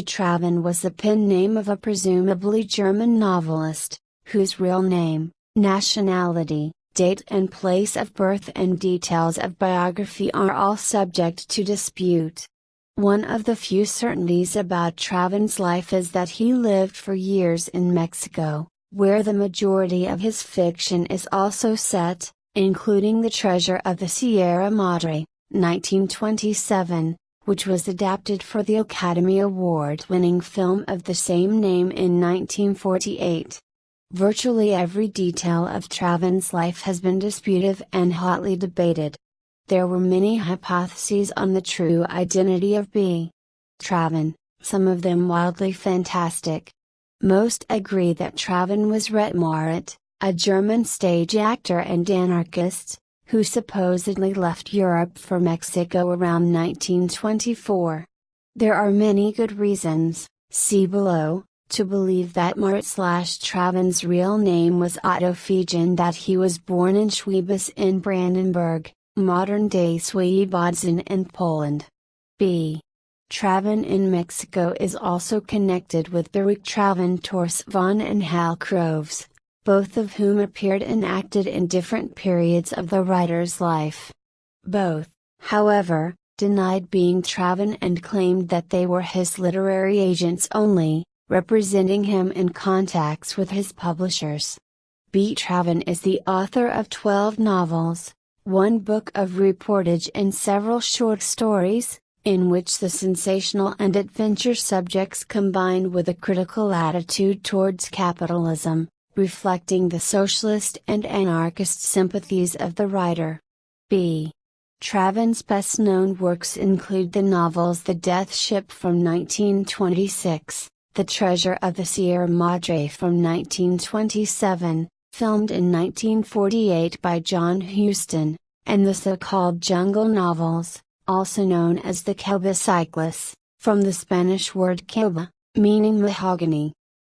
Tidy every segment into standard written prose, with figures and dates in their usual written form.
Traven was the pen name of a presumably German novelist, whose real name, nationality, date and place of birth and details of biography are all subject to dispute. One of the few certainties about Traven's life is that he lived for years in Mexico, where the majority of his fiction is also set, including The Treasure of the Sierra Madre, 1927, which was adapted for the Academy Award-winning film of the same name in 1948. Virtually every detail of Traven's life has been disputed and hotly debated. There were many hypotheses on the true identity of Traven, some of them wildly fantastic. Most agree that Traven was Marat, a German stage actor and anarchist, who supposedly left Europe for Mexico around 1924. There are many good reasons, see below, to believe that Marat/Traven's real name was Otto Fijan, that he was born in Schwebus in Brandenburg, modern-day Swebodzen in Poland. Traven in Mexico is also connected with Baruch Traven Tors von and Hal Croves, both of whom appeared and acted in different periods of the writer's life. Both, however, denied being Traven and claimed that they were his literary agents only, representing him in contacts with his publishers. Traven is the author of 12 novels, one book of reportage and several short stories, in which the sensational and adventure subjects combine with a critical attitude towards capitalism, reflecting the socialist and anarchist sympathies of the writer. Traven's best-known works include the novels The Death Ship from 1926, The Treasure of the Sierra Madre from 1927, filmed in 1948 by John Huston, and the so-called jungle novels, also known as the Coba Cyclists, from the Spanish word coba, meaning mahogany.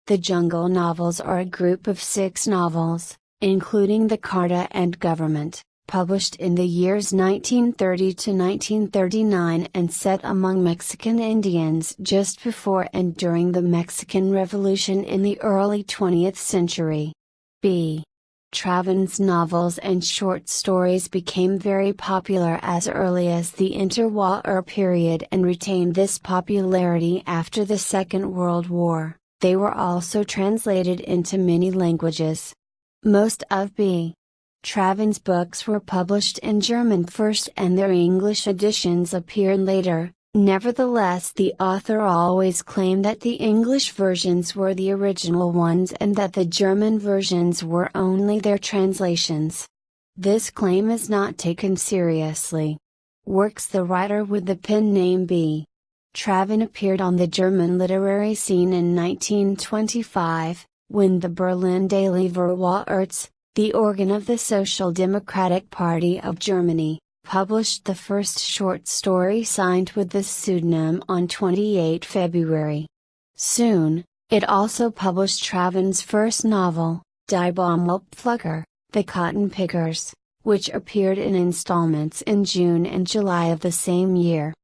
The jungle novels are a group of 6 novels, including The Carta and Government, published in the years 1930 to 1939 and set among Mexican Indians just before and during the Mexican Revolution in the early 20th century. Traven's novels and short stories became very popular as early as the interwar period and retained this popularity after the Second World War. They were also translated into many languages. Most of Traven's books were published in German first and their English editions appeared later. Nevertheless, the author always claimed that the English versions were the original ones and that the German versions were only their translations. This claim is not taken seriously. Works the writer with the pen name Traven appeared on the German literary scene in 1925, when the Berlin Daily Vorwärts, the organ of the Social Democratic Party of Germany, published the first short story signed with this pseudonym on 28 February. Soon, it also published Traven's first novel, Die Baumwollpflücker, The Cotton Pickers, which appeared in installments in June and July of the same year.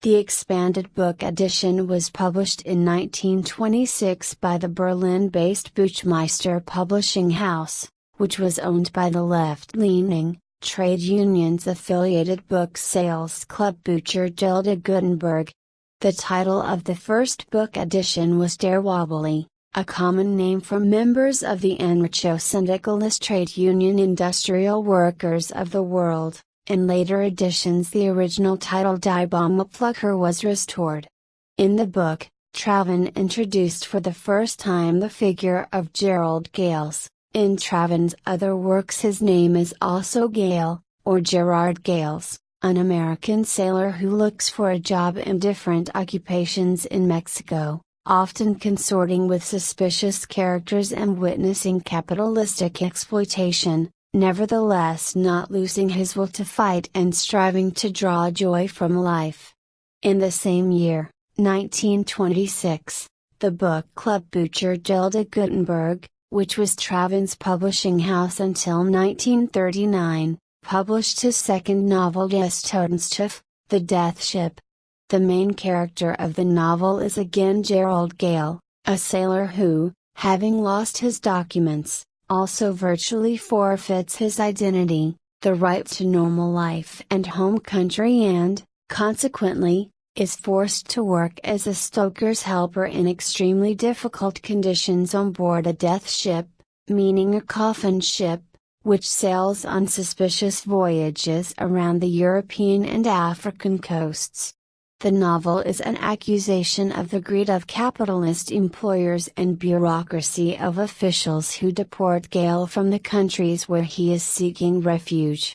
The expanded book edition was published in 1926 by the Berlin-based Buchmeister Publishing House, which was owned by the left-leaning, trade unions-affiliated book sales club Bücher Gilde Gutenberg. The title of the first book edition was Der Wobbly, a common name for members of the anarcho-syndicalist trade union Industrial Workers of the World. In later editions the original title Die Baumwollpflücker was restored. In the book, Traven introduced for the first time the figure of Gerald Gales. In Traven's other works his name is also Gale, or Gerard Gales, an American sailor who looks for a job in different occupations in Mexico, often consorting with suspicious characters and witnessing capitalistic exploitation, nevertheless not losing his will to fight and striving to draw joy from life. In the same year, 1926, the book club Bücher Gilde Gutenberg, which was Traven's publishing house until 1939, published his second novel Des Todenschiff, The Death Ship. The main character of the novel is again Gerald Gale, a sailor who, having lost his documents, also virtually forfeits his identity, the right to normal life and home country and, consequently, is forced to work as a stoker's helper in extremely difficult conditions on board a death ship, meaning a coffin ship, which sails on suspicious voyages around the European and African coasts. The novel is an accusation of the greed of capitalist employers and bureaucracy of officials who deport Gale from the countries where he is seeking refuge.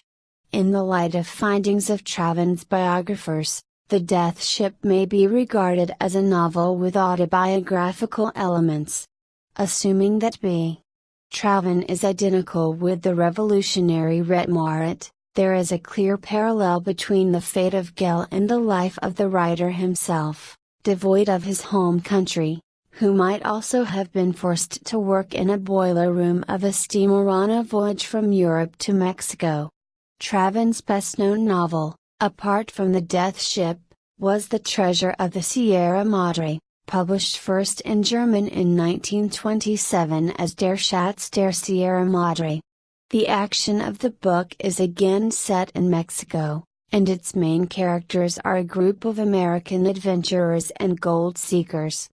In the light of findings of Traven's biographers, The Death Ship may be regarded as a novel with autobiographical elements. Assuming that B. Traven is identical with the revolutionary Rhett Marit, there is a clear parallel between the fate of Gale and the life of the writer himself, devoid of his home country, who might also have been forced to work in a boiler room of a steamer on a voyage from Europe to Mexico. Traven's best-known novel, apart from The Death Ship, was The Treasure of the Sierra Madre, published first in German in 1927 as Der Schatz der Sierra Madre. The action of the book is again set in Mexico, and its main characters are a group of American adventurers and gold seekers.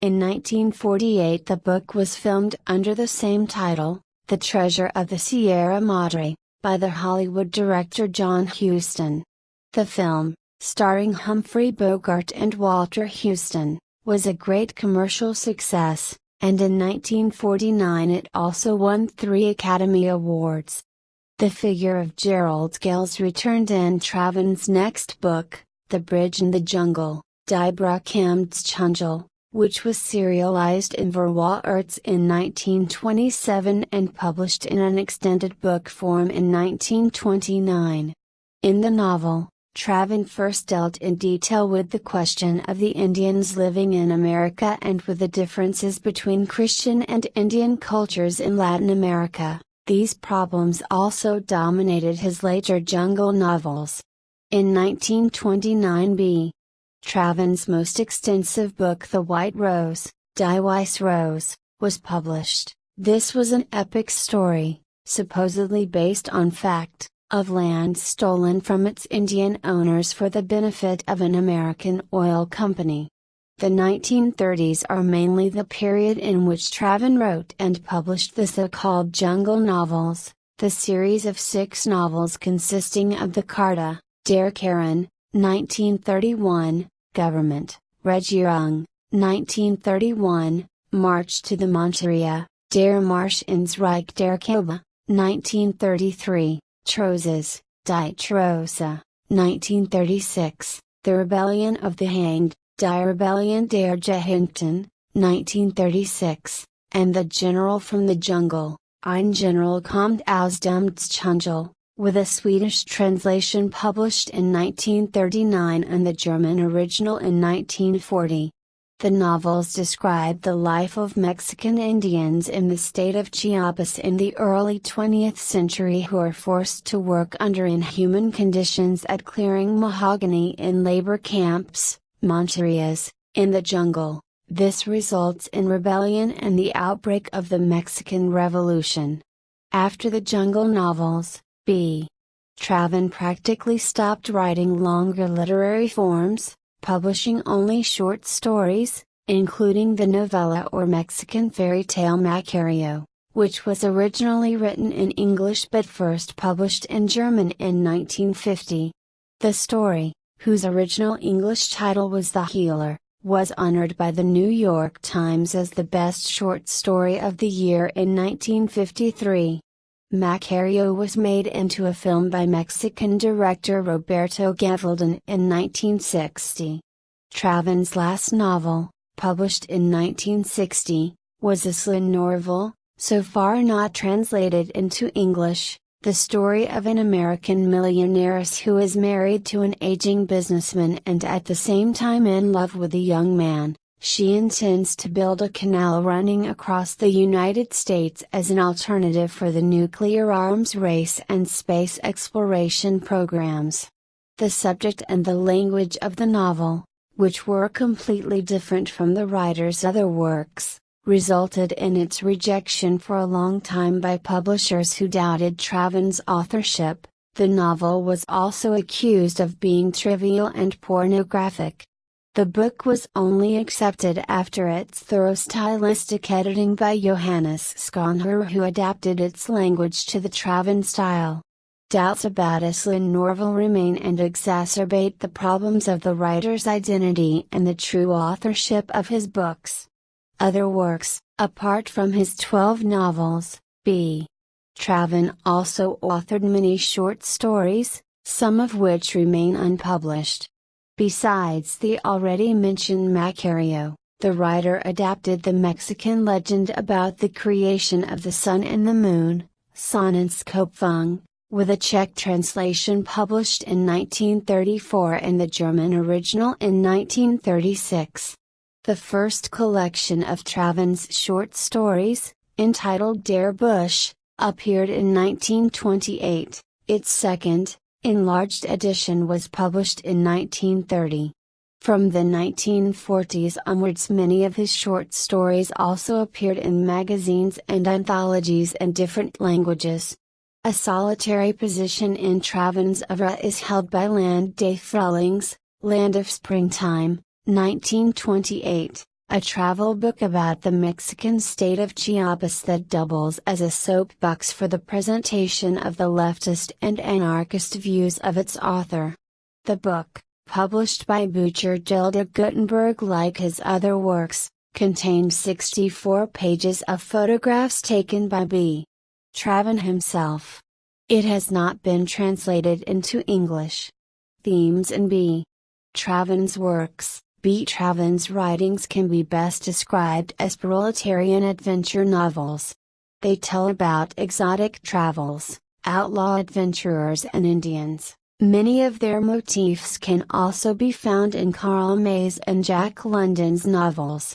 In 1948 the book was filmed under the same title, The Treasure of the Sierra Madre, by the Hollywood director John Huston. The film, starring Humphrey Bogart and Walter Huston, was a great commercial success, and in 1949 it also won 3 Academy Awards. The figure of Gerald Gales returned in Traven's next book, The Bridge in the Jungle, Die Brücke im Dschungel, which was serialized in Verwalterts in 1927 and published in an extended book form in 1929. In the novel, Traven first dealt in detail with the question of the Indians living in America and with the differences between Christian and Indian cultures in Latin America. These problems also dominated his later jungle novels. In 1929 B. Traven's most extensive book The White Rose, Die Weiße Rose, was published. This was an epic story, supposedly based on fact, of land stolen from its Indian owners for the benefit of an American oil company. The 1930s are mainly the period in which Traven wrote and published the so-called jungle novels, the series of 6 novels consisting of the Carta, Der Karen, 1931, Government, Regierung, 1931, March to the Monteria, Der Marsch ins Reich der Kälber, 1933. Trozes, Die Trosse, 1936, The Rebellion of the Hanged, Die Rebellion der Gehängten, 1936, and The General from the Jungle, Ein General kommt aus dem Dschungel, with a Swedish translation published in 1939 and the German original in 1940. The novels describe the life of Mexican Indians in the state of Chiapas in the early 20th century who are forced to work under inhuman conditions at clearing mahogany in labor camps, Monterias, in the jungle. This results in rebellion and the outbreak of the Mexican Revolution. After the jungle novels, B. Traven practically stopped writing longer literary forms, publishing only short stories, including the novella or Mexican fairy tale Macario, which was originally written in English but first published in German in 1950. The story, whose original English title was The Healer, was honored by the New York Times as the best short story of the year in 1953. Macario was made into a film by Mexican director Roberto Gavaldon in 1960. Traven's last novel, published in 1960, was Isla Norval, so far not translated into English, the story of an American millionaire who is married to an aging businessman and at the same time in love with a young man, She intends to build a canal running across the United States as an alternative for the nuclear arms race and space exploration programs. The subject and the language of the novel, which were completely different from the writer's other works, resulted in its rejection for a long time by publishers who doubted Traven's authorship. The novel was also accused of being trivial and pornographic. The book was only accepted after its thorough stylistic editing by Johannes Skonher, who adapted its language to the Traven style. Doubts about Islin Norval remain and exacerbate the problems of the writer's identity and the true authorship of his books. Other works, apart from his 12 novels, B. Traven also authored many short stories, some of which remain unpublished. Besides the already mentioned Macario, the writer adapted the Mexican legend about the creation of the sun and the moon, Sonnenschöpfung, with a Czech translation published in 1934 and the German original in 1936. The first collection of Traven's short stories, entitled Der Busch, appeared in 1928. Its second, enlarged edition was published in 1930. From the 1940s onwards, many of his short stories also appeared in magazines and anthologies in different languages. A solitary position in Traven's oeuvre is held by Land des Frühlings, Land of Springtime, 1928, a travel book about the Mexican state of Chiapas that doubles as a soapbox for the presentation of the leftist and anarchist views of its author. The book, published by Bucherdilde Gutenberg like his other works, contains 64 pages of photographs taken by B. Traven himself. It has not been translated into English. Themes in B. Traven's works. B. Traven's writings can be best described as proletarian adventure novels. They tell about exotic travels, outlaw adventurers and Indians. Many of their motifs can also be found in Karl May's and Jack London's novels.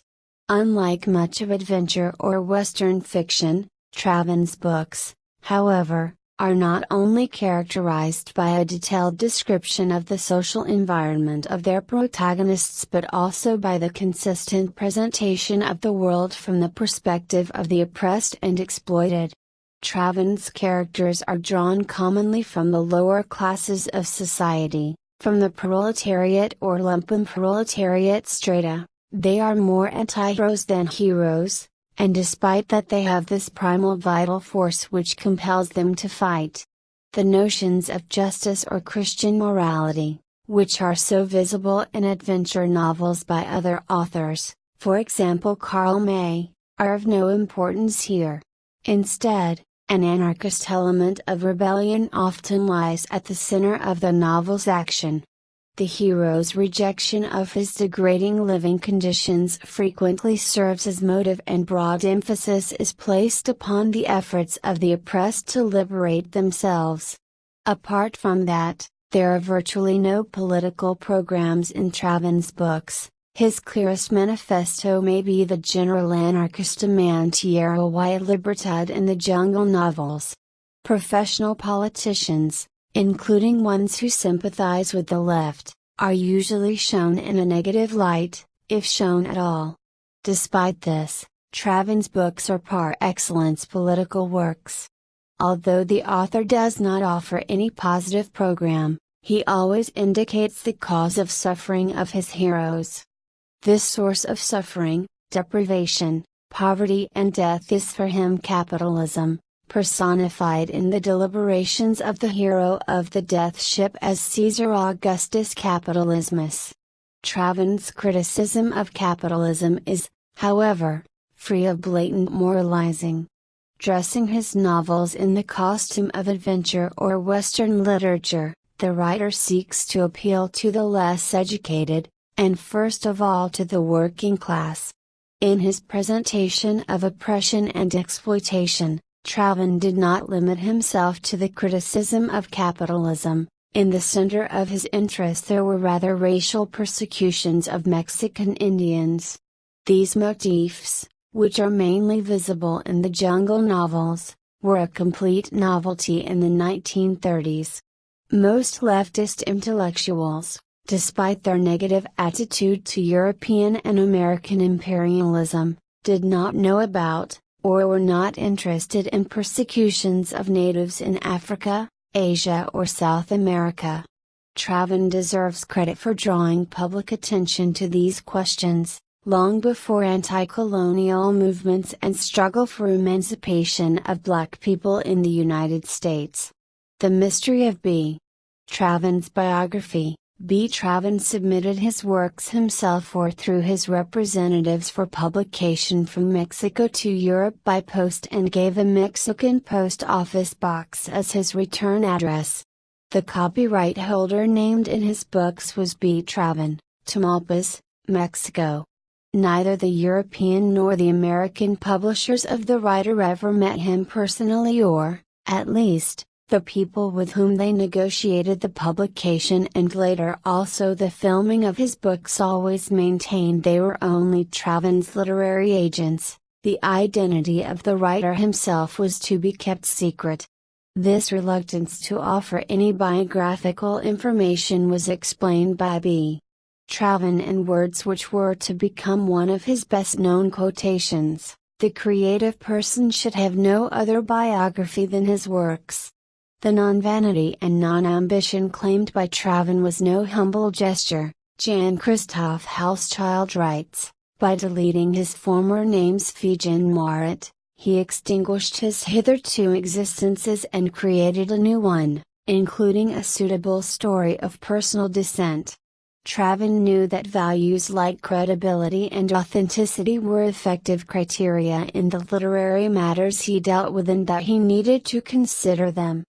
Unlike much of adventure or Western fiction, Traven's books, however, are not only characterized by a detailed description of the social environment of their protagonists but also by the consistent presentation of the world from the perspective of the oppressed and exploited. Traven's characters are drawn commonly from the lower classes of society, from the proletariat or lumpenproletariat strata. They are more anti-heroes than heroes, and despite that they have this primal vital force which compels them to fight. The notions of justice or Christian morality, which are so visible in adventure novels by other authors, for example Karl May, are of no importance here. Instead, an anarchist element of rebellion often lies at the center of the novel's action. The hero's rejection of his degrading living conditions frequently serves as motive, and broad emphasis is placed upon the efforts of the oppressed to liberate themselves. Apart from that, there are virtually no political programs in Traven's books. His clearest manifesto may be the general anarchist demand Tierra y Libertad in the Jungle novels. Professional politicians, including ones who sympathize with the left, are usually shown in a negative light, if shown at all. Despite this, Traven's books are par excellence political works. Although the author does not offer any positive program, he always indicates the cause of suffering of his heroes. This source of suffering, deprivation, poverty and death is for him capitalism, personified in the deliberations of the hero of the death ship as Caesar Augustus Capitalismus. Traven's criticism of capitalism is, however, free of blatant moralizing. Dressing his novels in the costume of adventure or Western literature, the writer seeks to appeal to the less educated, and first of all to the working class. In his presentation of oppression and exploitation, Traven did not limit himself to the criticism of capitalism. In the center of his interest there were rather racial persecutions of Mexican Indians, These motifs, which are mainly visible in the jungle novels, were a complete novelty in the 1930s. Most leftist intellectuals, despite their negative attitude to European and American imperialism, did not know about, or were not interested in persecutions of natives in Africa, Asia or South America. Traven deserves credit for drawing public attention to these questions, long before anti-colonial movements and struggle for emancipation of Black people in the United States. The Mystery of B. Traven's biography. B. Traven submitted his works himself or through his representatives for publication from Mexico to Europe by post and gave a Mexican post office box as his return address. The copyright holder named in his books was B. Traven, Tamaulipas, Mexico. Neither the European nor the American publishers of the writer ever met him personally or, at least, the people with whom they negotiated the publication and later also the filming of his books always maintained they were only Traven's literary agents. The identity of the writer himself was to be kept secret. This reluctance to offer any biographical information was explained by B. Traven in words which were to become one of his best-known quotations: "The creative person should have no other biography than his works." The non-vanity and non-ambition claimed by Traven was no humble gesture, Jan Christoph Hauschild writes. By deleting his former names Fiji and Marit, he extinguished his hitherto existences and created a new one, including a suitable story of personal descent. Traven knew that values like credibility and authenticity were effective criteria in the literary matters he dealt with and that he needed to consider them.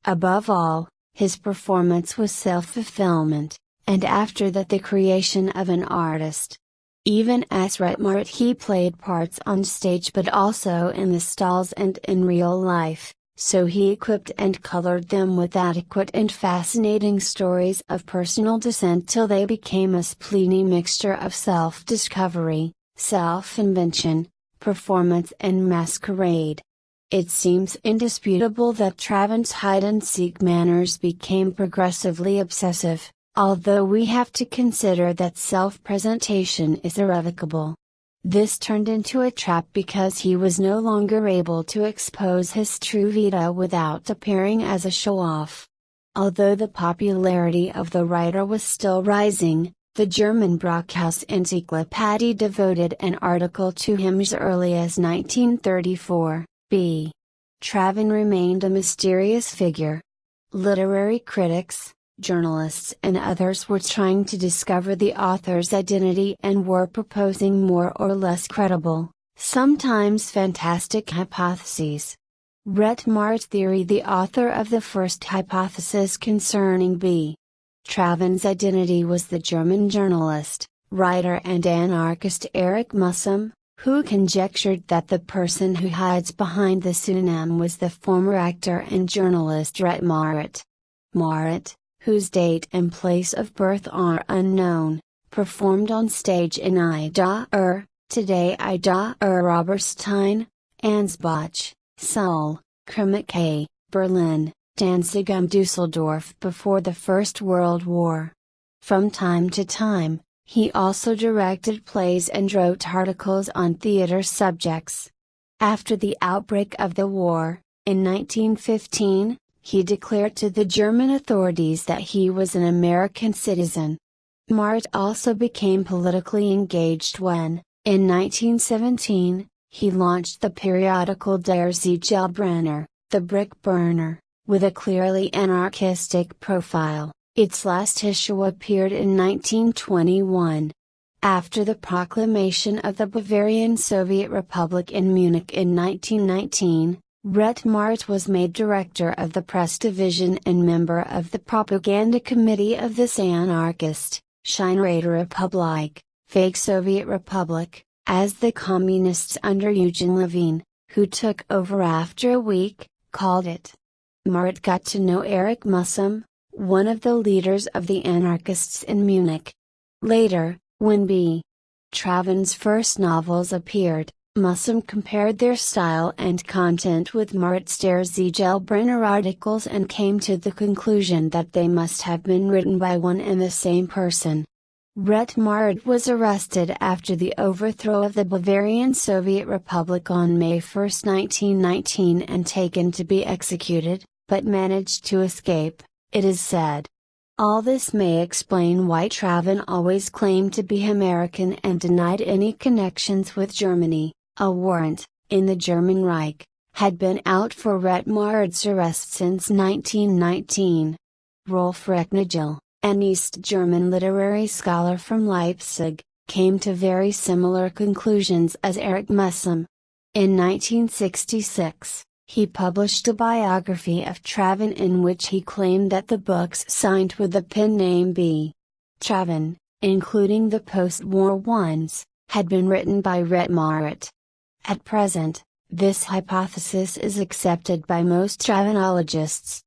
Above all, his performance was self-fulfillment, and after that the creation of an artist. Even as Rhett Marit he played parts on stage but also in the stalls and in real life, so he equipped and colored them with adequate and fascinating stories of personal descent till they became a spleeny mixture of self-discovery, self-invention, performance and masquerade. It seems indisputable that Traven's hide-and-seek manners became progressively obsessive, although we have to consider that self-presentation is irrevocable. This turned into a trap because he was no longer able to expose his true vita without appearing as a show-off. Although the popularity of the writer was still rising, the German Brockhaus Encyclopädie devoted an article to him as early as 1934. B. Traven remained a mysterious figure. Literary critics, journalists and others were trying to discover the author's identity and were proposing more or less credible, sometimes fantastic hypotheses. Rhett Marit theory. The author of the first hypothesis concerning B. Traven's identity was the German journalist, writer and anarchist Erich Mussum, who conjectured that the person who hides behind the pseudonym was the former actor and journalist Rhett Marit. Marit, whose date and place of birth are unknown, performed on stage in Ida today Ida Oberstein, Ansbach, Seoul, Kremke, Berlin, Danzig and Dusseldorf before the First World War. From time to time, he also directed plays and wrote articles on theater subjects. After the outbreak of the war, in 1915, he declared to the German authorities that he was an American citizen. Marit also became politically engaged when, in 1917, he launched the periodical Der Ziegelbrenner, the Brick Burner, with a clearly anarchistic profile. Its last issue appeared in 1921. After the proclamation of the Bavarian Soviet Republic in Munich in 1919, Rhett Marit was made director of the press division and member of the propaganda committee of this anarchist, Scheinrate Republik, fake Soviet Republic, as the communists under Eugene Levine, who took over after a week, called it. Marit got to know Erich Mussum, one of the leaders of the anarchists in Munich. Later, when B. Traven's first novels appeared, Mussum compared their style and content with Marit Steyer's Gelbrenner articles and came to the conclusion that they must have been written by one and the same person. Rhett Marit was arrested after the overthrow of the Bavarian Soviet Republic on May 1, 1919 and taken to be executed, but managed to escape, it is said. All this may explain why Traven always claimed to be American and denied any connections with Germany. A warrant, in the German Reich, had been out for Rhett Marit's arrest since 1919. Rolf Recknagel, an East German literary scholar from Leipzig, came to very similar conclusions as Erich Mussum. In 1966, he published a biography of Traven in which he claimed that the books signed with the pen name B. Traven, including the post-war ones, had been written by Rhett Marit. At present, this hypothesis is accepted by most Travenologists.